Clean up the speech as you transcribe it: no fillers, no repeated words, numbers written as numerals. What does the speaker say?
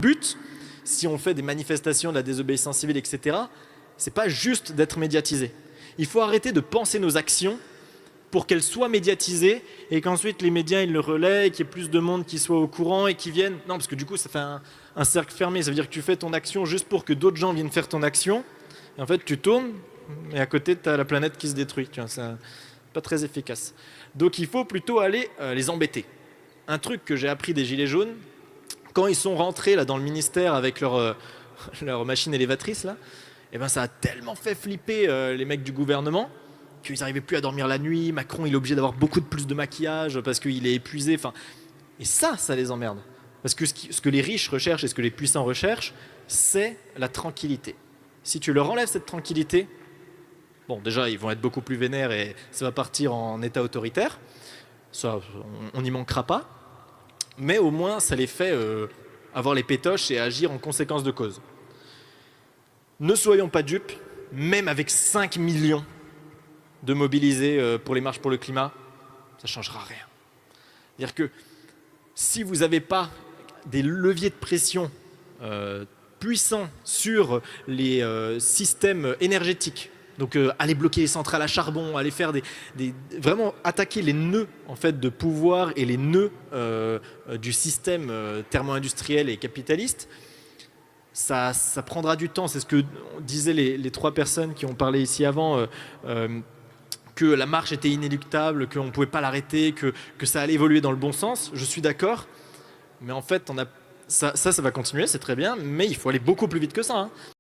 but, si on fait des manifestations de la désobéissance civile, etc., c'est pas juste d'être médiatisé. Il faut arrêter de penser nos actions pour qu'elles soient médiatisées et qu'ensuite les médias ils le relaient, qu'il y ait plus de monde qui soit au courant et qui viennent. Non, parce que du coup, ça fait un cercle fermé. Ça veut dire que tu fais ton action juste pour que d'autres gens viennent faire ton action. Et en fait, tu tournes et à côté, tu as la planète qui se détruit. Tu vois, c'est pas très efficace. Donc, il faut plutôt aller les embêter. Un truc que j'ai appris des Gilets jaunes, quand ils sont rentrés là, dans le ministère avec leur machine élévatrice, là, et ben, ça a tellement fait flipper les mecs du gouvernement qu'ils n'arrivaient plus à dormir la nuit. Macron, il est obligé d'avoir beaucoup plus de maquillage parce qu'il est épuisé. Enfin, et ça les emmerde. Parce que ce que les riches recherchent et ce que les puissants recherchent, c'est la tranquillité. Si tu leur enlèves cette tranquillité, bon, déjà, ils vont être beaucoup plus vénères et ça va partir en état autoritaire. Ça, on n'y manquera pas. Mais au moins, ça les fait avoir les pétoches et agir en conséquence de cause. Ne soyons pas dupes, même avec 5 millions de mobiliser pour les marches pour le climat, ça ne changera rien. C'est-à-dire que si vous n'avez pas des leviers de pression puissants sur les systèmes énergétiques, donc aller bloquer les centrales à charbon, aller faire vraiment attaquer les nœuds en fait, de pouvoir et les nœuds du système thermo-industriel et capitaliste, ça prendra du temps. C'est ce que disaient les 3 personnes qui ont parlé ici avant, que la marche était inéluctable, qu'on ne pouvait pas l'arrêter, que ça allait évoluer dans le bon sens. Je suis d'accord, mais en fait, ça va continuer, c'est très bien, mais il faut aller beaucoup plus vite que ça.